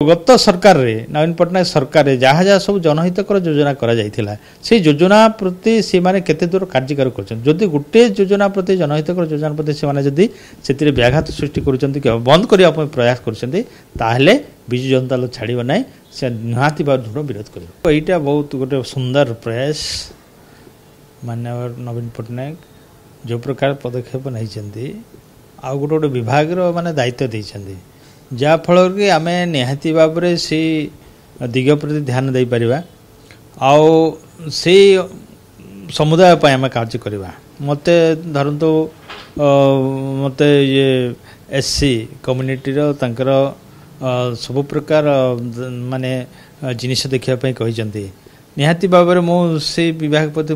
गत सरकार रे नवीन पट्टनायक सरकार जहाँ जहाँ सब जनहितकर योजना करा योजना प्रति से माने केते दूर कार्यकारी कर गोटे योजना प्रति जनहितकर योजना प्रति से व्याघात सृष्टि कर बंद करने प्रयास कर विजु जनता दल छाड़ ना से निहाती दृढ़ विरोध कर यहाँ बहुत गोटे सुंदर प्रयास माननीय नवीन पट्टनायक जो प्रकार पदक्षेप नहीं आउ गोटे गोटे विभाग माने दायित्व देते जहाँफल कि आम निहाती भाव से दिग प्रति ध्यान दे पारिबा आउ से समुदाय आम कार्य करवा मते धरतु मते ये एससी कम्युनिटी तांकर सब प्रकार माने जिनिस देखापी कहते निहाती भाव में मुझे विभाग प्रति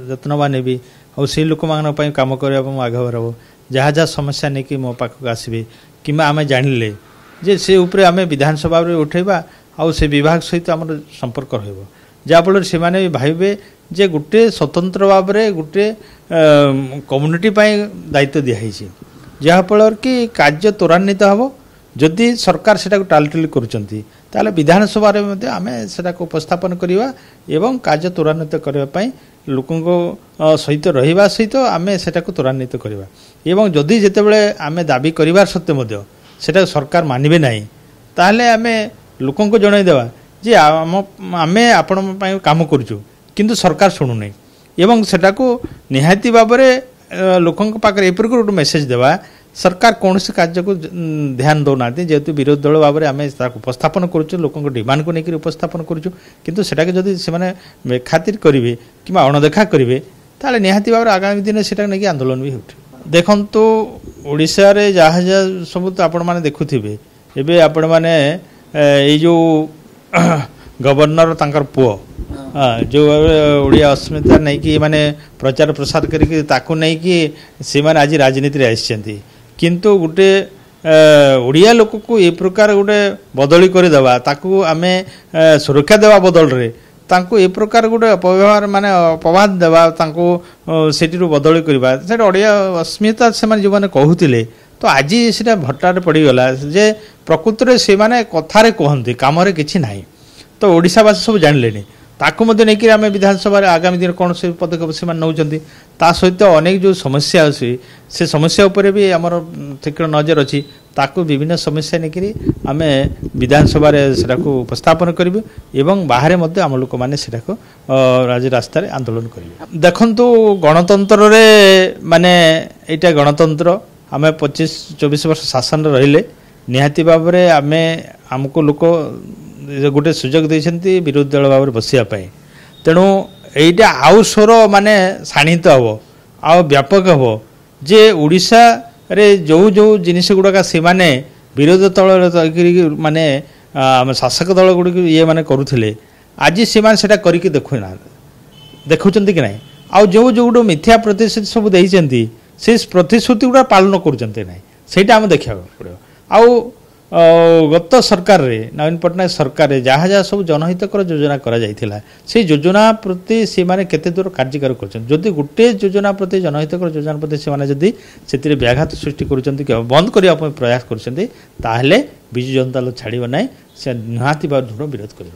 जत्नवान हेबी और से लोक मान कम करने आगे बढ़ब जहाँ जहाँ समस्या नहीं कि मो पाखक आसबे कि आम जानिले जे से उपरे आमे विधानसभा रे उठेबा आउ से विभाग सहित आम संपर्क रहिबो जाफल से माने भाइबे जे गुटे स्वतंत्र भाव में गोटे कम्युनिटी दायित्व दिखाई जहाँफल कि कार्य त्वरान्वित हम जदि सरकार से टालटिल कर विधानसभा आम से उपस्थापन करवा एवं कार्य त्वरान्वित करने लोकों सहित रहा सहित आम से त्वरान्वित करवा एवं जदि जितेबाला आम दाबी कर सत्वे सेटा सरकार मानवे ना ताहले आमे लोकों को जनईदेवा जे आम आपण काम करूँ किंतु सरकार शुणुना एवं सेटा को निहाती भाव में लोकों पाखे एपर गोटे मेसेज देवा सरकार कौन से कार्य को ध्यान दौना जेहेतु विरोधी दल भाव में आम उपस्थापन करूँ लोकों डिमांड को लेकर उपस्थापन करूँ किंतु सेटा जदि से खातिर करेंगे कि अणदेखा करेंगे ताले निहाती भाव में आगामी दिन से आंदोलन भी उठे देखु ओडिशा रे जहाँ जहाँ सब तो आपण मैंने देखुवे एवं आपण मैंने जो गवर्नर तांकर पुओ जो ओडिया अस्मिता नहीं कि माने प्रचार प्रसार करके नहीं कि से माने आज राजनीति आसी किंतु गोटे ओडिया लोक को ए प्रकार गोटे बदली करदेवा ताकू आमे सुरक्षा देवा बदल रे तांको ए प्रकार गोटे अपव्यवहार माने अपवाद देवा तांको सेठी बदली करवा से ओडिया अस्मिता से जो मैंने कहते तो आज से भट्टार पड़गला जे प्रकृत से माने कथारे कहते काम किसी ना तो ओडिशावासी सब जानले ताकू नहीं आम विधानसभा आगामी दिन कौन से पदक्षेप से नौकरी ता सहित अनेक जो समस्या अच्छी से समस्या उपर भी आमर तीक्ष्ण नजर अच्छी ताकू विभिन्न समस्या नहीं आम विधानसभा को उपस्थापन करूँ एवं बाहर आम लोक मैंने आज रास्तार आंदोलन करेंगे देखु गणतंत्र माने यहाँ गणतंत्र आम 25-24 वर्ष शासन रहिले निहाती भाव में आम आमको लोक गोटे सुजोग देते विरोधी दल भाव में बसापी तेणु यहीटा आउ स्वर माने शाणित हम आ व्यापक हम जे ओडिशा रे जो जो जिनिस गुड़ाक से माने विरोधी दल माने शासक दल गुड़ ये माने करुले आज से करके देखुना देखुं कि ना आ जो जो गोटे मिथ्या प्रतिश्रुति सब देते से प्रतिश्रुति गुड़ा पालन करा आम देखा पड़ो आउ गत सरकार रे नवीन पट्टनायक सरकार जहाँ जहाँ सब जनहितकर योजना करा योजना प्रति से माने केते दूर कार्यकारी कर गोटे योजना प्रति जनहितकर योजना प्रति से व्याघात सृष्टि कर बंद करने प्रयास कर विजु जनता दल छाड़ ना से निहाती दृढ़ विरोध कर।